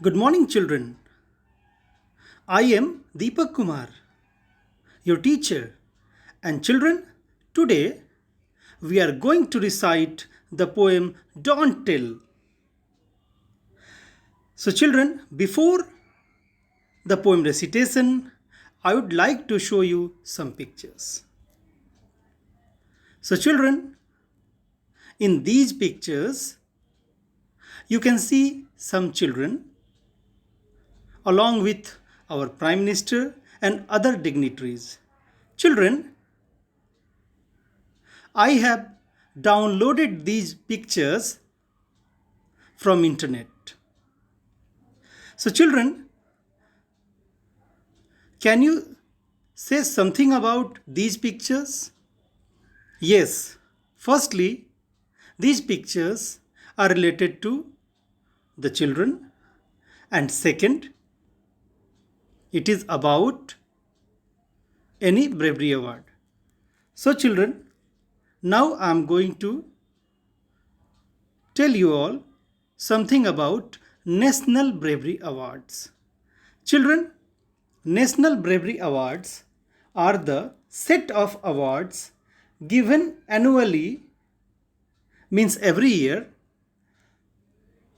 Good morning, children. I am Deepak Kumar, your teacher. And children, today we are going to recite the poem Don't Tell. So, children, before the poem recitation, I would like to show you some pictures. So, children, in these pictures, you can see some children along with our Prime Minister and other dignitaries. Children, I have downloaded these pictures from internet. So children, can you say something about these pictures? Yes. Firstly, these pictures are related to the children, and second, it is about any bravery award. So children, now I am going to tell you all something about National Bravery Awards. Children, National Bravery Awards are the set of awards given annually, means every year,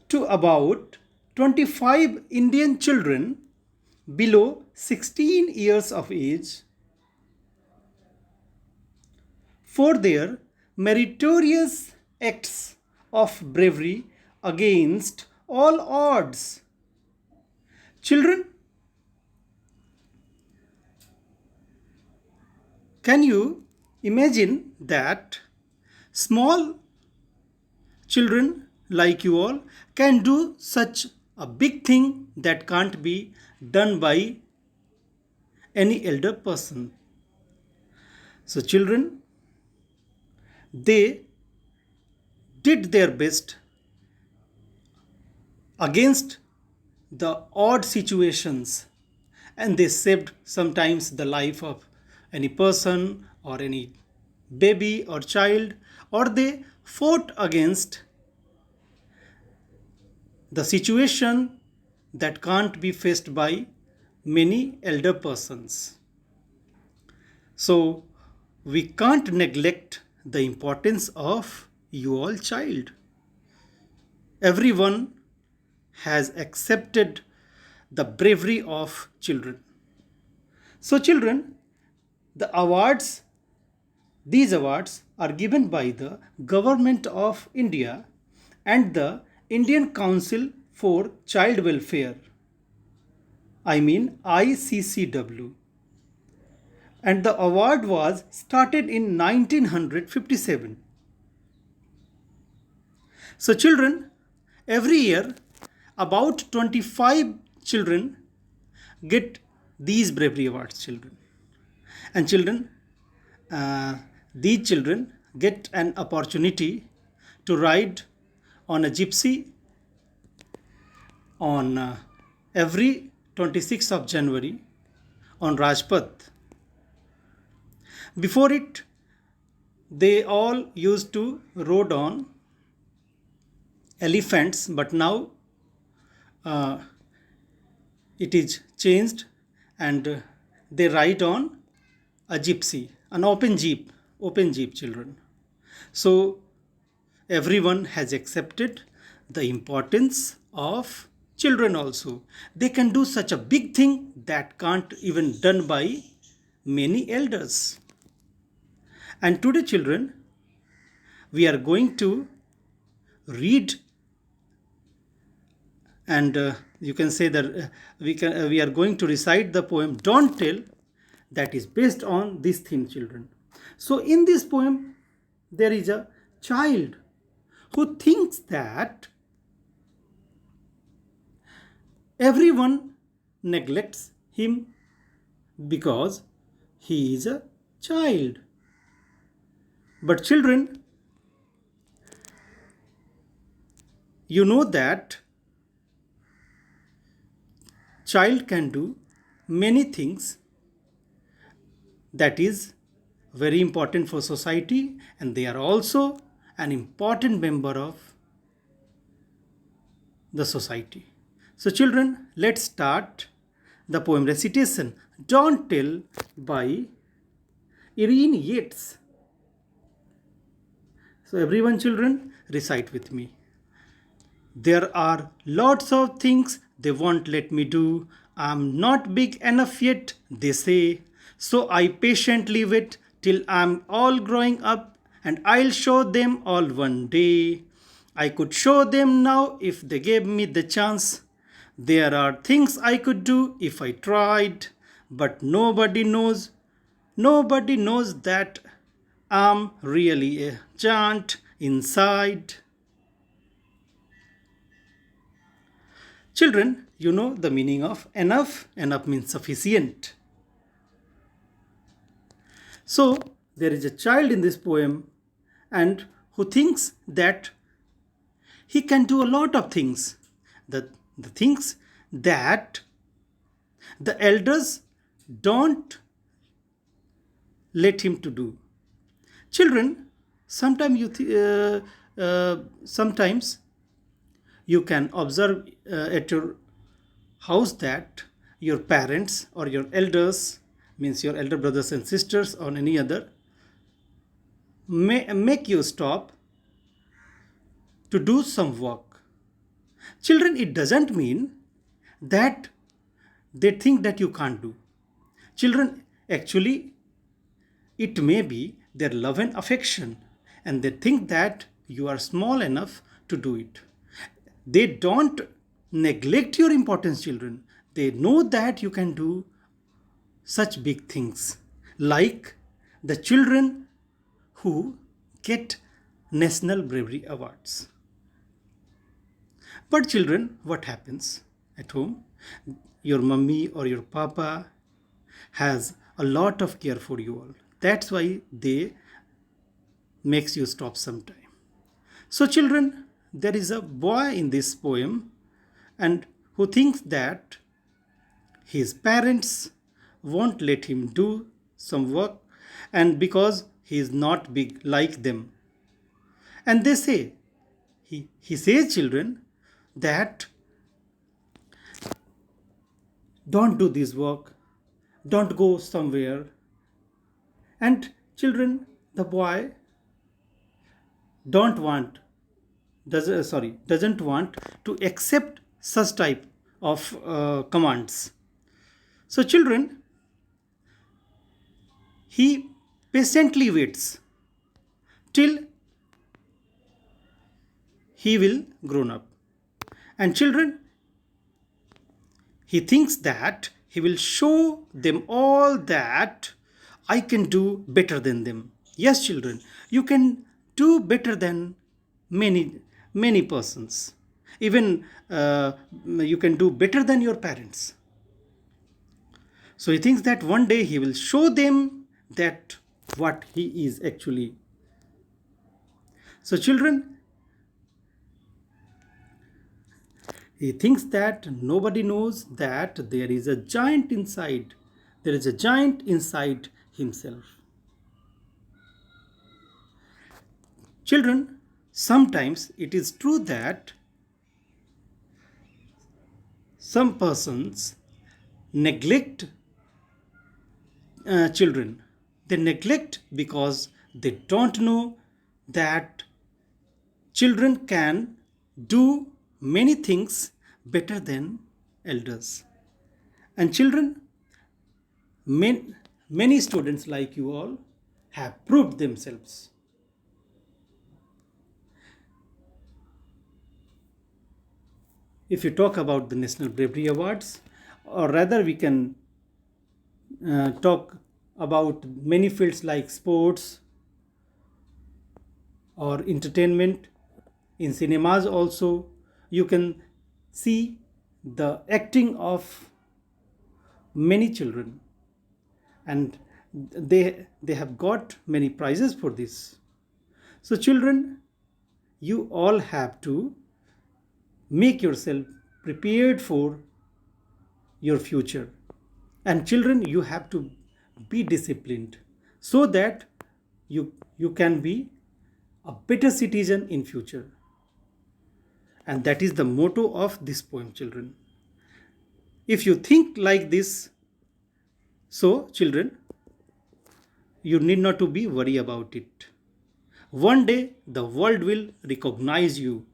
to about 25 Indian children below 16 years of age for their meritorious acts of bravery against all odds. Children, can you imagine that small children like you all can do such a big thing that can't be done by any elder person? So, children, they did their best against the odd situations, and they saved sometimes the life of any person or any baby or child, or they fought against the situation that can't be faced by many elder persons. So we can't neglect the importance of you all child. Everyone has accepted the bravery of children. So children, the awards, these awards are given by the Government of India and the Indian Council for Child Welfare, I mean ICCW. And the award was started in 1957. So children, every year about 25 children get these bravery awards, children. And children, these children get an opportunity to ride on a gypsy on every 26th of January on Rajpath. Before it, they all used to rode on elephants, but now it is changed, and they ride on a gypsy, an open jeep, children. So everyone has accepted the importance of children also. They can do such a big thing that can't even done by many elders. And today, children, we are going to read, and you can say that we are going to recite the poem Don't Tell, that is based on this theme, children. So in this poem there is a child who thinks that everyone neglects him because he is a child. But children, you know that child can do many things that is very important for society, and they are also an important member of the society. So, children, let's start the poem recitation. Don't Tell by Irene Yates. So, everyone, children, recite with me. There are lots of things they won't let me do. I'm not big enough yet, they say. So I patiently wait till I'm all growing up and I'll show them all one day. I could show them now if they gave me the chance. There are things I could do if I tried, but nobody knows that I'm really a giant inside. Children, you know the meaning of enough. Enough means sufficient. So, there is a child in this poem and who thinks that he can do a lot of things. The things that the elders don't let him to do. Children, sometimes you can observe at your house that your parents or your elders, means your elder brothers and sisters or any other, may make you stop to do some work. Children, it doesn't mean that they think that you can't do. Children, actually, it may be their love and affection, and they think that you are small enough to do it. They don't neglect your importance, children. They know that you can do such big things, like the children who get National Bravery Awards. But, children, what happens at home? Your mummy or your papa has a lot of care for you all. That's why they makes you stop sometime. So, children, there is a boy in this poem and who thinks that his parents won't let him do some work, and because he is not big like them. And they say, he says, children, that don't do this work, don't go somewhere. And children, the boy don't want doesn't want to accept such type of commands. So, children, he patiently waits till he will grown up. And children, he thinks that he will show them all that I can do better than them. Yes, children, you can do better than many persons. Even you can do better than your parents. So he thinks that one day he will show them that what he is actually. So, children, he thinks that nobody knows that there is a giant inside. There is a giant inside himself. Children, sometimes it is true that some persons neglect children. They neglect because they don't know that children can do many things better than elders. And children, many students like you all have proved themselves. If you talk about the National Bravery Awards, or rather we can talk about many fields like sports or entertainment. In cinemas also you can see the acting of many children, and they have got many prizes for this. So, children, you all have to make yourself prepared for your future. And children, you have to be disciplined so that you can be a better citizen in future. And that is the motto of this poem, children. If you think like this, so children, you need not to be worry about it. One day the world will recognize you.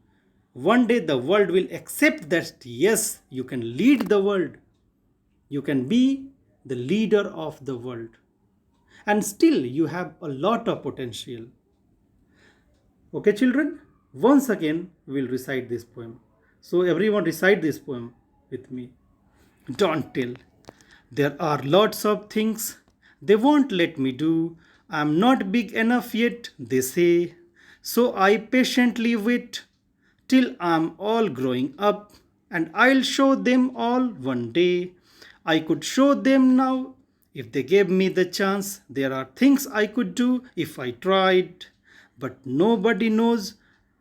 One day the world will accept that yes, you can lead the world. You can be the leader of the world. And still you have a lot of potential. Okay, children? Once again, we'll recite this poem. So, everyone, recite this poem with me. Don't tell. There are lots of things they won't let me do. I'm not big enough yet, they say. So, I patiently wait till I'm all growing up, and I'll show them all one day. I could show them now if they gave me the chance. There are things I could do if I tried, but nobody knows.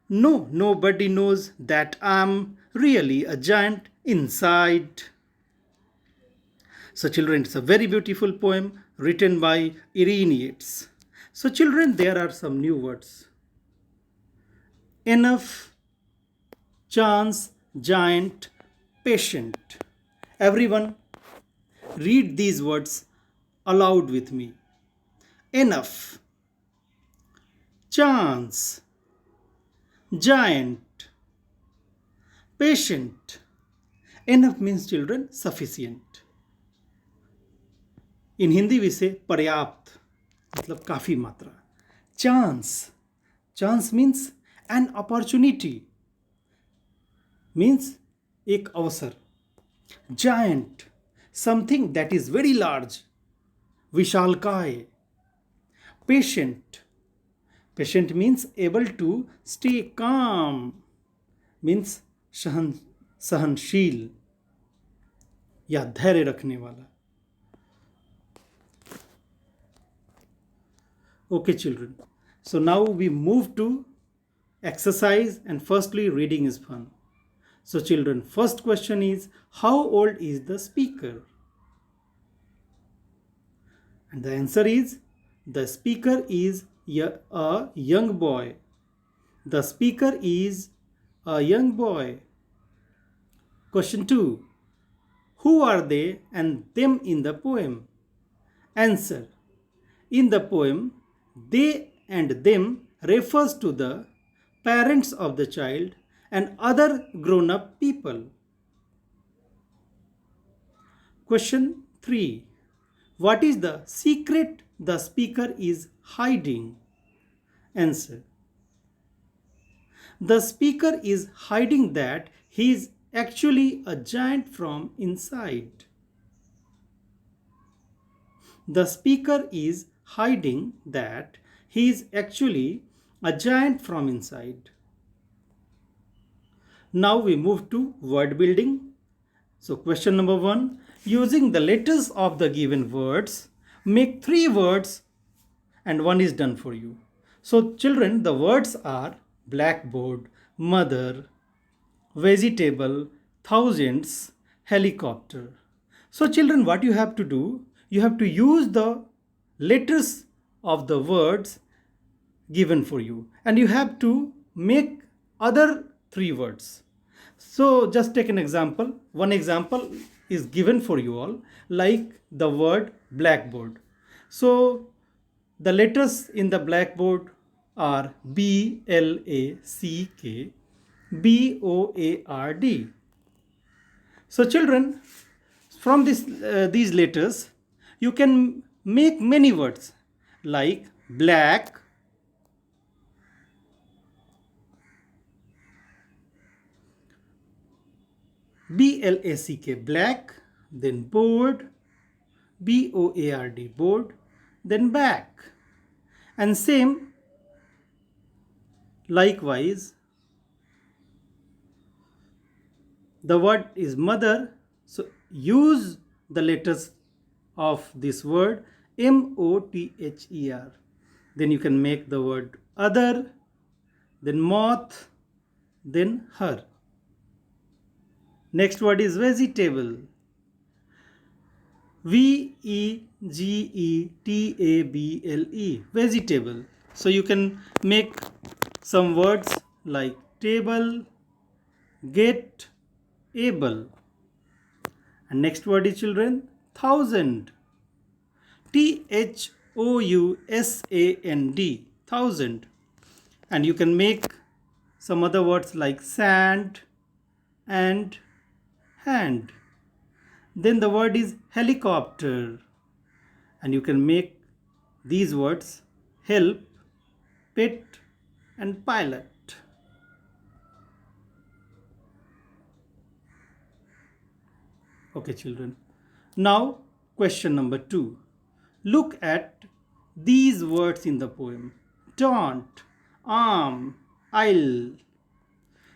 No, nobody knows that I'm really a giant inside. So, children, it's a very beautiful poem written by Irene Yates. So, children, there are some new words. Enough, chance, giant, patient. Everyone, read these words aloud with me. Enough, chance, giant, patient. Enough means children sufficient. In Hindi we say पर्याप्त, मतलब काफी मात्रा. Chance, chance means an opportunity, means एक अवसर. Giant, something that is very large, विशालकाय. Patient, patient means able to stay calm, means सहनशील या धैर्य रखने वाला. Okay, children. So now we move to exercise, and firstly, reading is fun. So, children, first question is, how old is the speaker? And the answer is, the speaker is a young boy. The speaker is a young boy. Question 2. Who are they and them in the poem? Answer. In the poem, they and them refers to the parents of the child and other grown-up people. Question 3. What is the secret the speaker is hiding? Answer. The speaker is hiding that he is actually a giant from inside. The speaker is hiding that he is actually a giant from inside. Now we move to word building. So, question number 1. Using the letters of the given words, make 3 words and 1 is done for you. So, children, the words are blackboard, mother, vegetable, thousands, helicopter. So, children, what you have to do, you have to use the letters of the words given for you, and you have to make other 3 words. So, just take an example. One example is given for you all, like the word blackboard. So, the letters in the blackboard are B L A C K B O A R D. So, children, from these letters, you can make many words like black, BLACK, black, then board, BOARD, board, then back. And same, likewise, the word is mother, so use the letters of this word MOTHER. Then you can make the word other, then moth, then her. Next word is vegetable. VEGETABLE, vegetable. So you can make some words like table, get, able. And next word is, children, thousand. THOUSAND, thousand. And you can make some other words like sand and hand. Then the word is helicopter, and you can make these words help, pet, and pilot. Okay, children. Now, question number 2. Look at these words in the poem. Don't, I'll.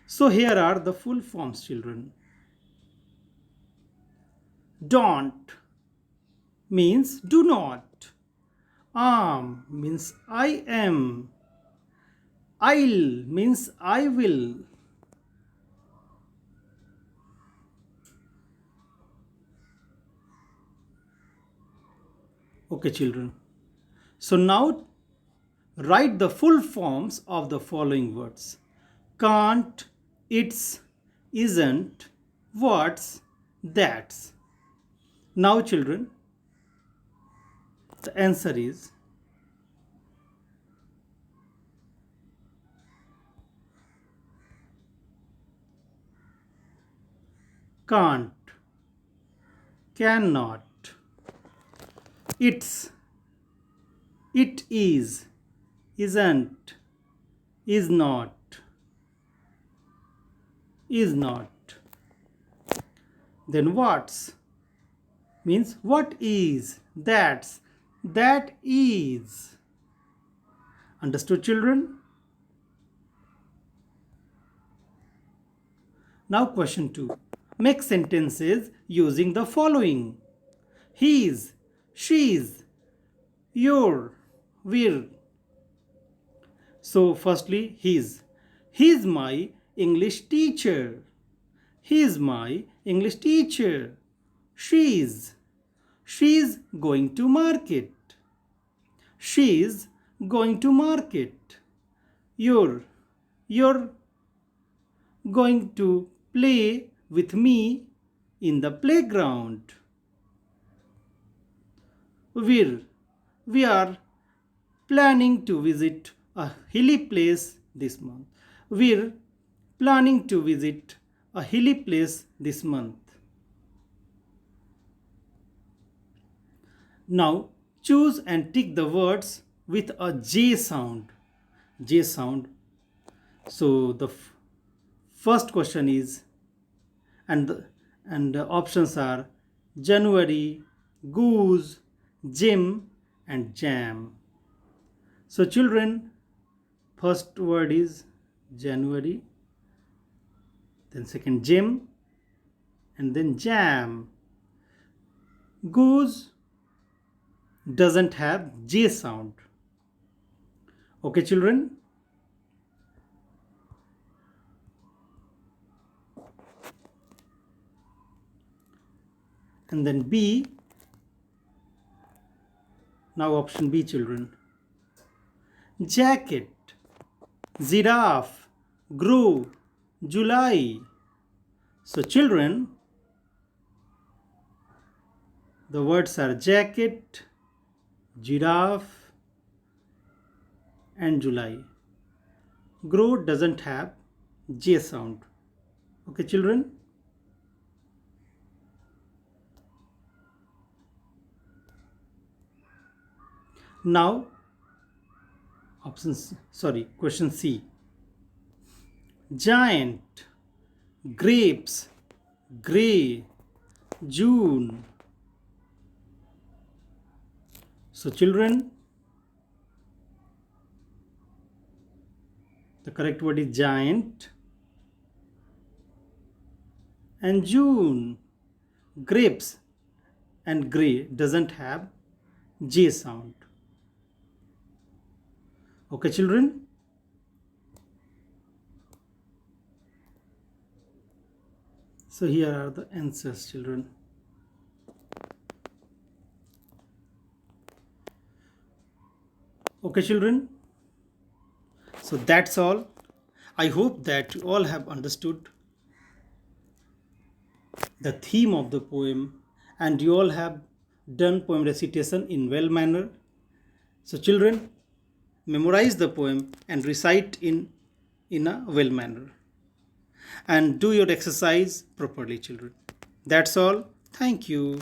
So here are the full forms, children. Don't means do not. Means I am. I'll means I will. Okay, children. So now write the full forms of the following words. Can't, it's, isn't, what's, that's. Now, children, the answer is can't, cannot, it's, it is, isn't, is not, is not. Then what's means what is, that's, that is. Understood, children? Now question 2. Make sentences using the following. His, she's, your, we're. So firstly, his. He's my English teacher. He's my English teacher. She's going to market. She's going to market. You're going to play with me in the playground. We are planning to visit a hilly place this month. We're planning to visit a hilly place this month. Now choose and tick the words with a J sound. J sound. So the first question is, and the options are January, goose, gym, and jam. So children, first word is January, then second gym, and then jam. Goose doesn't have J sound. Okay, children? And then B. Now option B, children. Jacket, giraffe, grow, July. So children, the words are jacket, giraffe, and July. Grow doesn't have J sound. Okay, children? Now, question C. Giant, grapes, gray, June. So children, the correct word is giant and June. Grapes and gray doesn't have J sound. Okay, children? So here are the answers, children. Okay, children? So that's all. I hope that you all have understood the theme of the poem, and you all have done poem recitation in well manner. So children, memorize the poem and recite in a well manner, and do your exercise properly, children. That's all. Thank you.